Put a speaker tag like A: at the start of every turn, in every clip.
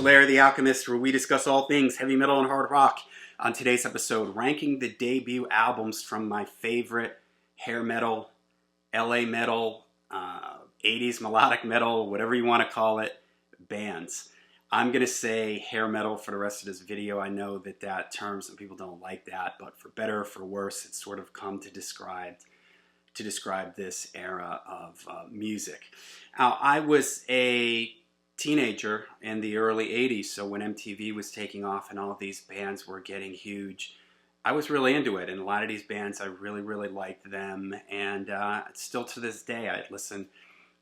A: to Larry the Alchemist, where we discuss all things heavy metal and hard rock. On today's episode, ranking the debut albums from my favorite hair metal, LA metal, 80s melodic metal, whatever you want to call it, bands. I'm going to say hair metal for the rest of this video. I know that term, some people don't like that, but for better or for worse, it's sort of come to describe this era of music. Now, I was a teenager in the early 80s, so when MTV was taking off and all of these bands were getting huge, I was really into it, and a lot of these bands, I really liked them, and still to this day, I listen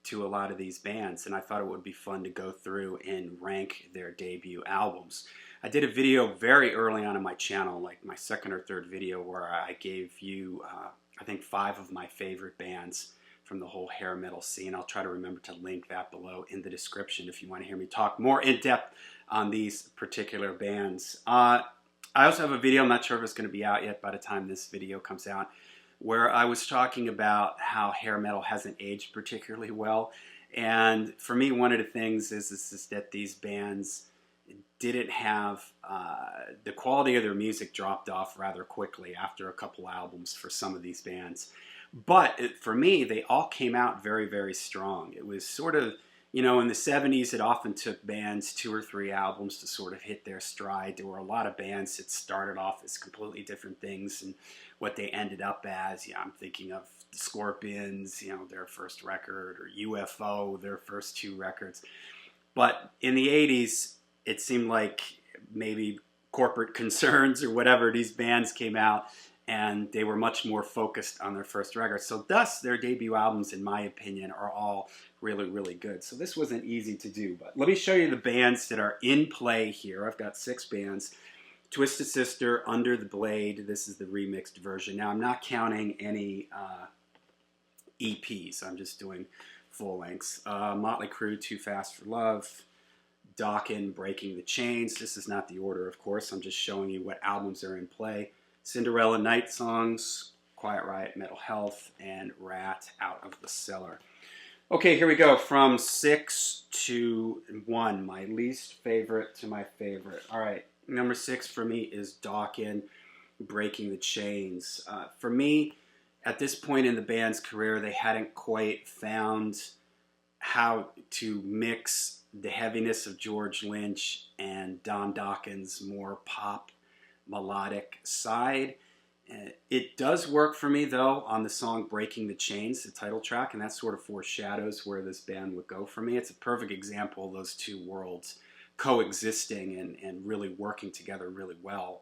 A: to a lot of these bands, and I thought it would be fun to go through and rank their debut albums. I did a video very early on in my channel, like my second or third video, where I gave you, I think, 5 of my favorite bands from the whole hair metal scene. I'll try to remember to link that below in the description if you want to hear me talk more in depth on these particular bands. I also have a video, I'm not sure if it's going to be out yet by the time this video comes out, where I was talking about how hair metal hasn't aged particularly well. And for me, one of the things is that these bands didn't have, the quality of their music dropped off rather quickly after a couple albums for some of these bands. But for me, they all came out very strong. It was sort of, you know, in the 70s, it often took bands 2 or 3 albums to sort of hit their stride. There were a lot of bands that started off as completely different things and what they ended up as. Yeah, I'm thinking of the Scorpions, you know, their first record, or UFO, their first 2 records. But in the 80s, it seemed like maybe corporate concerns or whatever, these bands came out and they were much more focused on their first record. So thus, their debut albums, in my opinion, are all really good. So this wasn't easy to do, but let me show you the bands that are in play here. I've got 6 bands. Twisted Sister, Under the Blade. This is the remixed version. Now, I'm not counting any EPs. I'm just doing full lengths. Motley Crue, Too Fast for Love. Dokken, Breaking the Chains. This is not the order, of course. I'm just showing you what albums are in play. Cinderella, Night Songs. Quiet Riot, Metal Health. And Ratt, Out of the Cellar. Okay, here we go. From 6 to 1. My least favorite to my favorite. All right, number 6 for me is Dokken, Breaking the Chains. For me, at this point in the band's career, they hadn't quite found how to mix the heaviness of George Lynch and Don Dokken's more pop melodic side. It does work for me, though, on the song Breaking the Chains, the title track, and that sort of foreshadows where this band would go for me. It's a perfect example of those 2 worlds coexisting and really working together really well.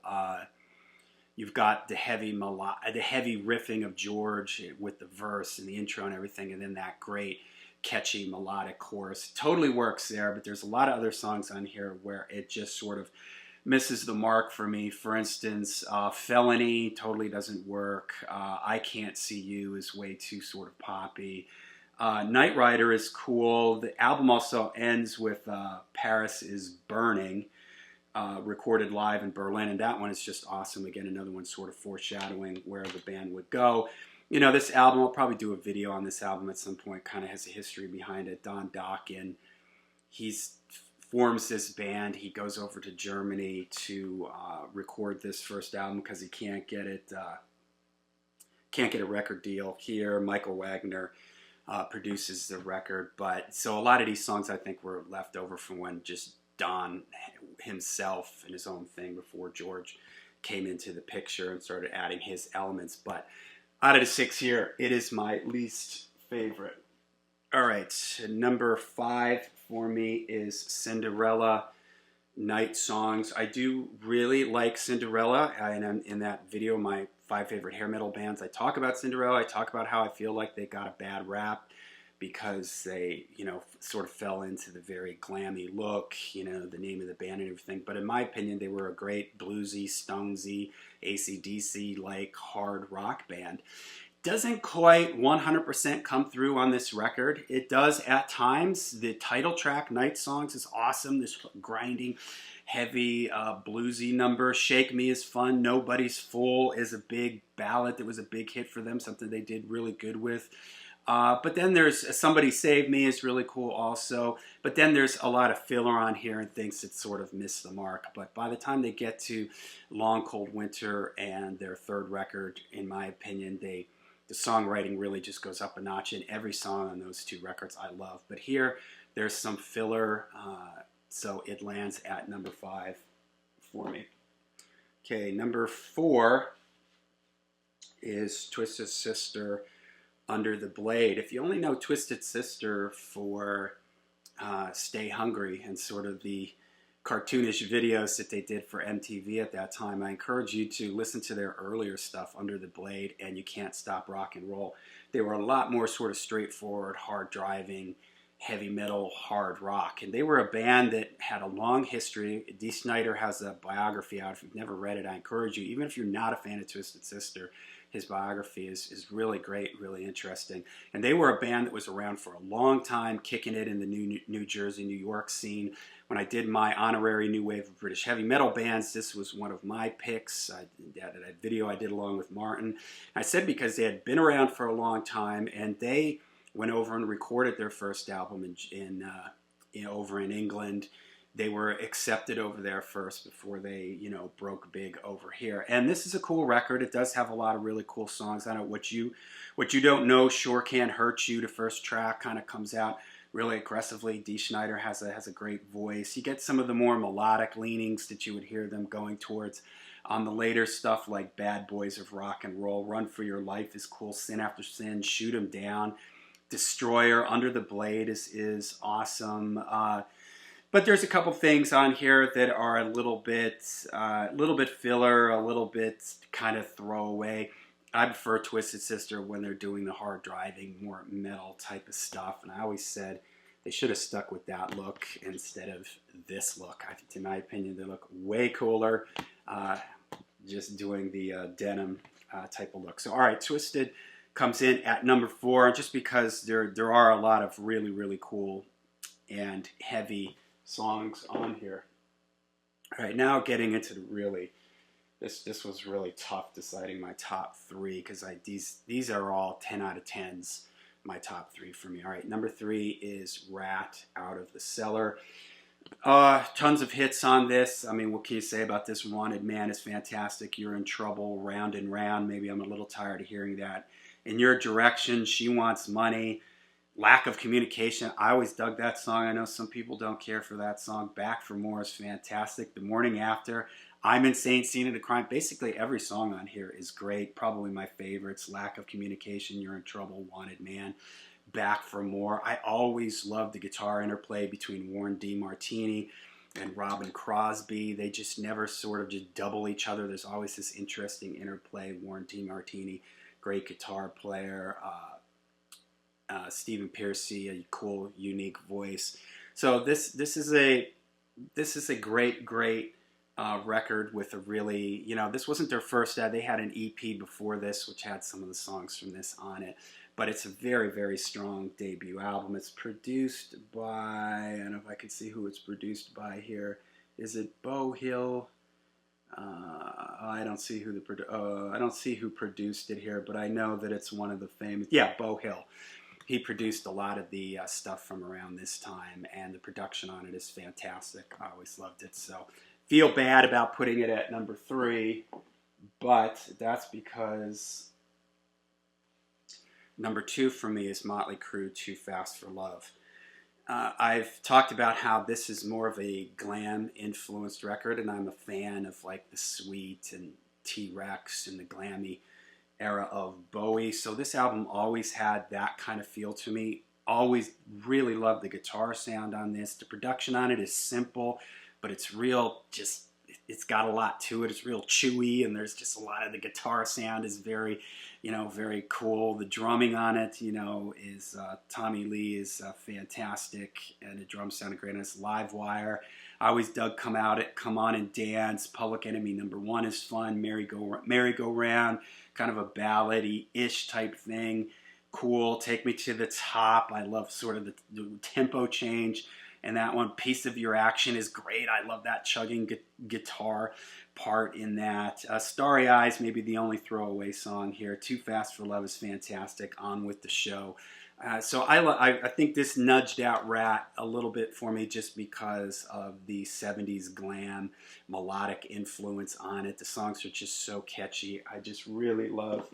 A: You've got the heavy riffing of George with the verse and the intro and everything, and then that great catchy melodic chorus. Totally works there, but there's a lot of other songs on here where it just sort of misses the mark for me. For instance, Felony totally doesn't work. I Can't See You is way too sort of poppy. Night Rider is cool. The album also ends with Paris is Burning, recorded live in Berlin, and that one is just awesome. Again, another one sort of foreshadowing where the band would go. You know, this album, I'll probably do a video on this album at some point, kind of has a history behind it. Don Dokken, forms this band. He goes over to Germany to record this first album because he can't get a record deal here. Michael Wagner produces the record, but so a lot of these songs I think were left over from when just Don himself and his own thing before George came into the picture and started adding his elements. But out of the 6 here, it is my least favorite. All right, number 5 for me is Cinderella, Night Songs. I do really like Cinderella, and in that video, my 5 favorite hair metal bands, I talk about Cinderella. I talk about how I feel like they got a bad rap because they, you know, sort of fell into the very glammy look, you know, the name of the band and everything. But in my opinion, they were a great bluesy, stonesy, AC/DC-like hard rock band. Doesn't quite 100% come through on this record. It does at times. The title track, Night Songs, is awesome. This grinding, heavy, bluesy number. Shake Me is fun. Nobody's Fool is a big ballad that was a big hit for them, something they did really good with. But then there's Somebody Save Me is really cool also. But then there's a lot of filler on here and things that sort of miss the mark. But by the time they get to Long Cold Winter and their third record, in my opinion, the songwriting really just goes up a notch. And every song on those two records I love. But here there's some filler, so it lands at number 5 for me. Okay, number 4 is Twisted Sister, Under the Blade. If you only know Twisted Sister for Stay Hungry and sort of the cartoonish videos that they did for MTV at that time, I encourage you to listen to their earlier stuff, Under the Blade and You Can't Stop Rock and Roll. They were a lot more sort of straightforward, hard driving, heavy metal, hard rock. And they were a band that had a long history. Dee Snider has a biography out. If you've never read it, I encourage you, even if you're not a fan of Twisted Sister, his biography is really great, really interesting. And they were a band that was around for a long time, kicking it in the New Jersey, New York scene. When I did my honorary New Wave of British Heavy Metal Bands, this was one of my picks. That video I did along with Martin. I said because they had been around for a long time, and they went over and recorded their first album over in England. They were accepted over there first before they, broke big over here. And this is a cool record. It does have a lot of really cool songs on it. What You Don't Know Sure Can't Hurt You, the first track, kind of comes out really aggressively. Dee Snider has a great voice. You get some of the more melodic leanings that you would hear them going towards on the later stuff, like Bad Boys of Rock and Roll. Run for Your Life is cool. Sin After Sin, Shoot 'Em Down. Destroyer, Under the Blade is awesome. But there's a couple things on here that are a little bit filler, a little bit kind of throwaway. I prefer Twisted Sister when they're doing the hard driving, more metal type of stuff. And I always said they should have stuck with that look instead of this look. In my opinion, they look way cooler, just doing the denim type of look. So, all right, Twisted comes in at number 4, just because there are a lot of really, really cool and heavy songs on here. All right, now getting into the really, this was really tough deciding my top 3, because these are all 10 out of 10s, my top 3 for me. All right, number 3 is Ratt, Out of the Cellar. Tons of hits on this. I mean, what can you say about this? Wanted Man is fantastic. You're in Trouble, Round and Round. Maybe I'm a little tired of hearing that. In Your Direction, She Wants Money. Lack of Communication. I always dug that song. I know some people don't care for that song. Back for More is fantastic. The Morning After. I'm Insane, Scene of the Crime. Basically every song on here is great. Probably my favorites. Lack of Communication, You're in Trouble, Wanted Man, Back for More. I always loved the guitar interplay between Warren DeMartini and Robin Crosby. They just never sort of just double each other. There's always this interesting interplay. Warren DeMartini, great guitar player. Stephen Pearcy, a cool, unique voice. So this is a great record with a really, this wasn't their first. They had an EP before this, which had some of the songs from this on it. But it's a very, very strong debut album. It's produced by, I don't know if I can see who it's produced by here. Is it Beau Hill? I don't see who produced it here, but I know that it's one of the famous. Yeah, Beau Hill. He produced a lot of the stuff from around this time, and the production on it is fantastic. I always loved it. So feel bad about putting it at number 3, but that's because number 2 for me is Motley Crue, Too Fast for Love. I've talked about how this is more of a glam influenced record, and I'm a fan of like the Sweet and T-Rex and the glammy era of Bowie. So this album always had that kind of feel to me. Always really loved the guitar sound on this. The production on it is simple, but it's real, it's got a lot to it. It's real chewy, and there's just a lot of the guitar sound is very, very cool. The drumming on it, is Tommy Lee is fantastic, and the drums sounded great on this. Live Wire. I always dug Come On and Dance. Public Enemy #1 is fun. Merry-Go-Round, kind of a ballady-ish type thing. Cool. Take Me to the Top. I love sort of the tempo change And that one, Piece of Your Action, is great. I love that chugging guitar part in that. Starry Eyes may be the only throwaway song here. Too Fast for Love is fantastic. On with the Show. So I think this nudged out Ratt a little bit for me just because of the 70s glam melodic influence on it. The songs are just so catchy. I just really love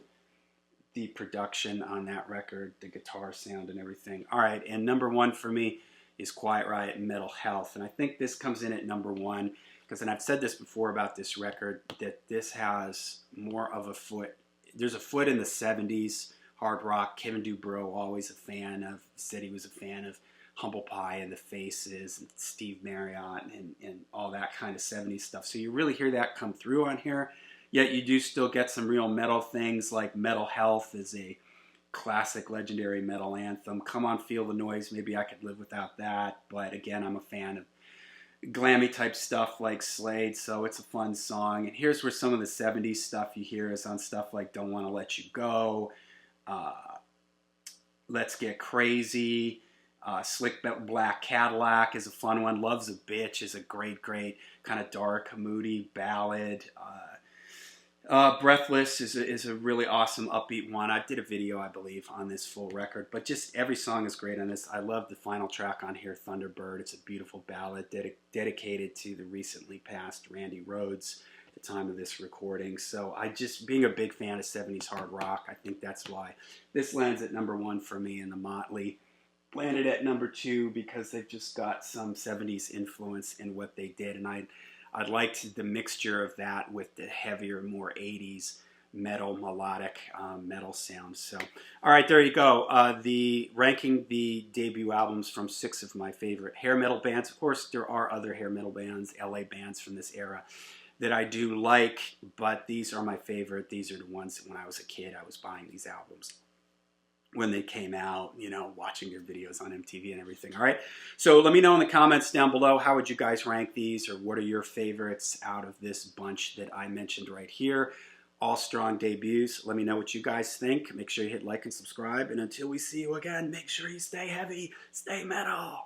A: the production on that record, the guitar sound and everything. All right, and number one for me is Quiet Riot and Mental Health. And I think this comes in at number one because, and I've said this before about this record, that this has more of a foot. There's a foot in the 70s hard rock. Kevin Dubrow, always a fan of, said he was a fan of Humble Pie and the Faces and Steve Marriott and all that kind of 70s stuff. So you really hear that come through on here. Yet you do still get some real metal things, like Mental Health is a classic legendary metal anthem. Come On Feel the Noise, maybe I could live without that. But again, I'm a fan of glammy type stuff like Slade, so it's a fun song. And here's where some of the 70s stuff you hear is on stuff like Don't Want to Let You Go, Let's Get Crazy, Slick Black Cadillac is a fun one. Love's a Bitch is a great kind of dark, moody ballad. Breathless is a really awesome upbeat one. I did a video, I believe, on this full record, but just every song is great on this. I love the final track on here, Thunderbird. It's a beautiful ballad dedicated to the recently passed Randy Rhoads at the time of this recording. So being a big fan of 70s hard rock, I think that's why this lands at number one for me. And the Motley landed at number two because they've just got some 70s influence in what they did. And I'd like the mixture of that with the heavier, more 80s metal, melodic metal sound. So, all right, there you go. Ranking the debut albums from 6 of my favorite hair metal bands. Of course, there are other hair metal bands, LA bands from this era that I do like, but these are my favorite. These are the ones that when I was a kid, I was buying these albums when they came out, you know, watching their videos on MTV and everything. All right. So let me know in the comments down below, how would you guys rank these, or what are your favorites out of this bunch that I mentioned right here? All strong debuts. Let me know what you guys think. Make sure you hit like and subscribe. And until we see you again, make sure you stay heavy, stay metal.